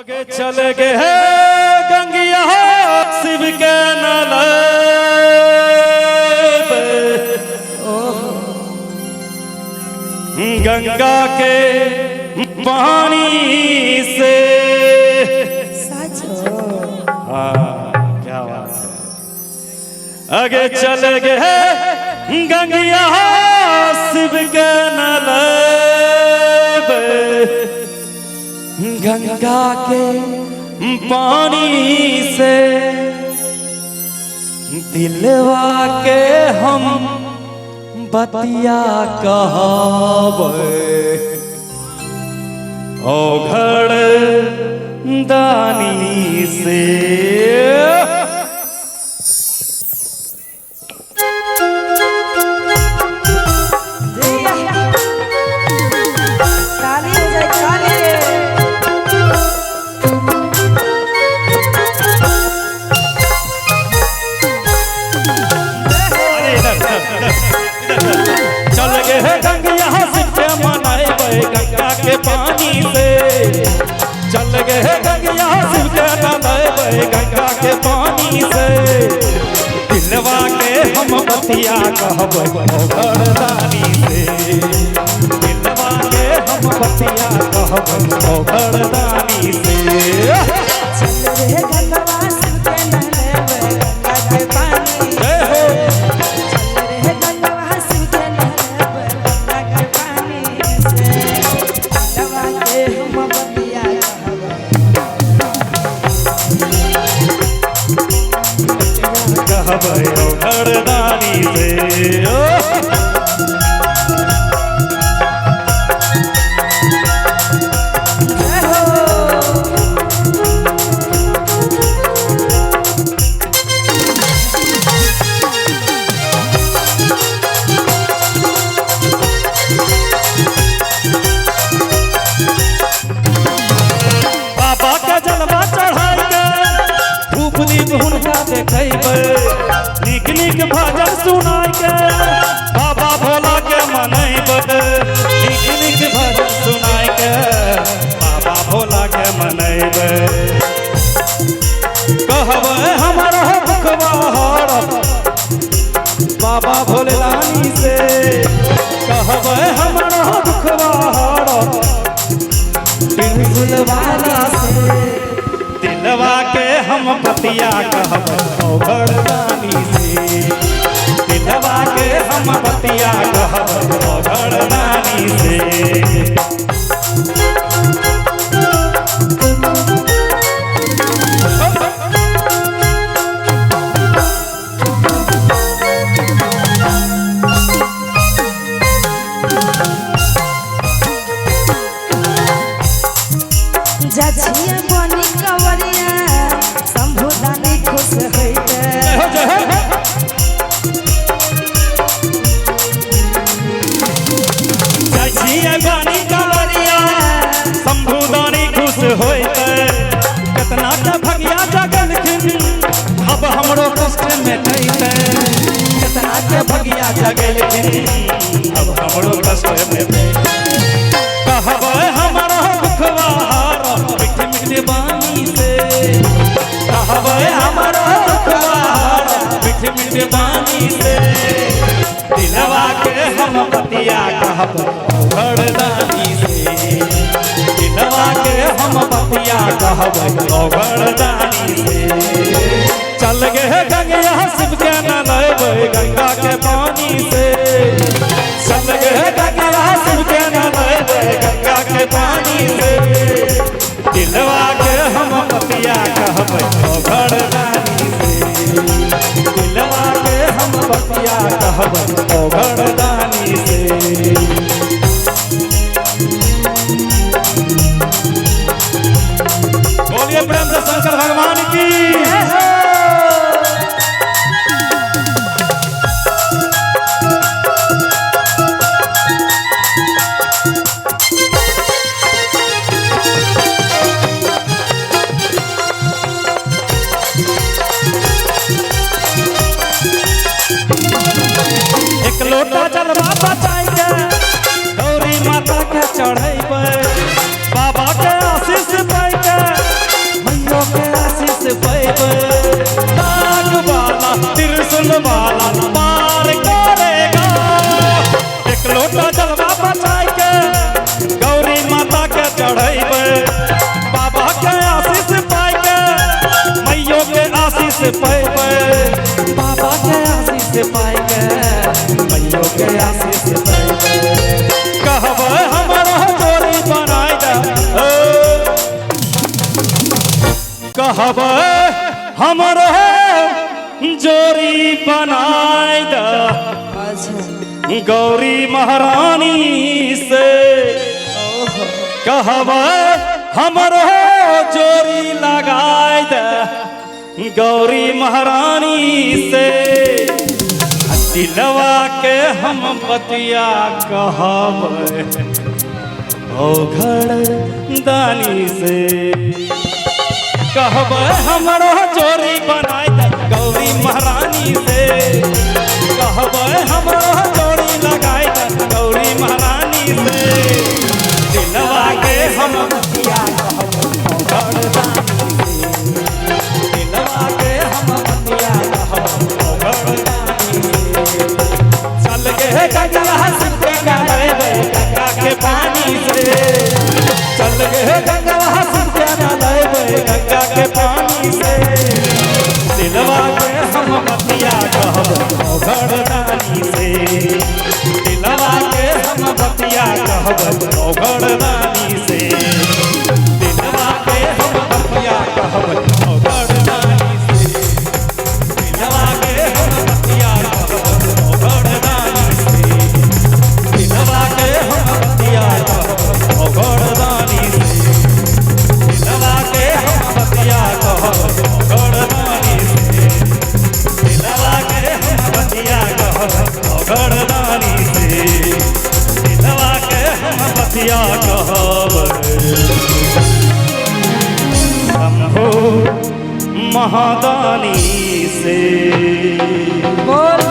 आगे चले गए है गंगिया शिव के नल गंगा के पानी से। क्या बात है। आगे चले गए है गंगिया शिव के नल गंगा के पानी से दिलवा के हम बतिया कहबे ओ घड़ दानी से। चल गए है गंगिया शिव के मनाए गंगा के पानी से। चल गए है गंगिया शिव के मनाए गंगा के पानी से दिलवा के हम बतिया कहबे घरदानी से। दिलवा के हम बतिया कहबे घरदानी से। चल रे गंगवा शिव के नहले गंगा के पानी जय हो। घरदानी से बाबा के जलवा चढ़ाई के धूप दीप हुनका देखेबे निक निक भजन सुनाई के बाबा भोला के मनैबे। निक निक भजन सुनाई के बाबा भोला के मनैबे। कहबे हमर दुखवा हर बाबा भोलेदानी से। कहबे हमर दुखवा हर वाला से। दिलवा के हम बतिया कहबे घरदानी से। दिलवा के हम बतिया कहबे घरदानी से। जछिया बनी कवरिया शंभुदानी खुश होइते। जछिया बनी कवरिया शंभुदानी खुश होइते। कितना के भगिया जगलखिन अब हमरो कष्ट मिटैते। कितना के भगिया जगलखिन अब हमरो कष्ट मिटैते। कहबे हमरो दुखवा बानी से। कहबे हमरो दुखवा मीठ मीठ बानी से। दिलवा के हम बतिया कहबे घरदानी से। दिलवा के हम बतिया कहबे घरदानी से। चल गए है गंगिया शिव के नहले गंगा के पानी से। चल गए है गंगिया शिव के नहले गंगा के पानी से। दिलवा के हम बतिया कहबे घरदानी से। दिलवा के हम बतिया कहबे घरदानी से। बोलिए प्रेम से शंकर भगवान की। एक लोटा जलवा बचाई के गौरी माता के चढ़े बाबा के आशीष पाई के आशीष कहब हमारा जोड़ी बनाई दा कहब हमारा जोड़ी बनाई दा गौरी महारानी से कहब हमरो जोड़ी लगाई दे गौरी महारानी से दिलवा के हम बतिया कहब ओ घर दानी से कहब हमरो जोड़ी बनाई दे गौरी महारानी से कहब हमरो जोड़ी लगाई दे गौरी महारानी से दिलवा के हम बतिया कहब ओ घर दानी से दिलवा के हम बतिया कहब ओ घर दानी से चल के गंगा सुते नहाए गंगा के पानी से चल के गंगा सुते नहाए गंगा के पानी से दिलवा के हम बतिया कहब ओ घर दानी से दिलवा के हम बतिया कहब ओ घर दानी से दिलवा के हम बतिया कहब ओ घर दानी से दिलवा के हम बतिया कहब ओ घर दानी से दिलवा के हम बतिया कहब ओ घर दानी से दिलवा के हम बतिया कहब ओ घर दानी से दिलवा के हम बतिया कहब ओ घर दानी से दिलवा के हम बतिया कहब शंभो महादानी से बोल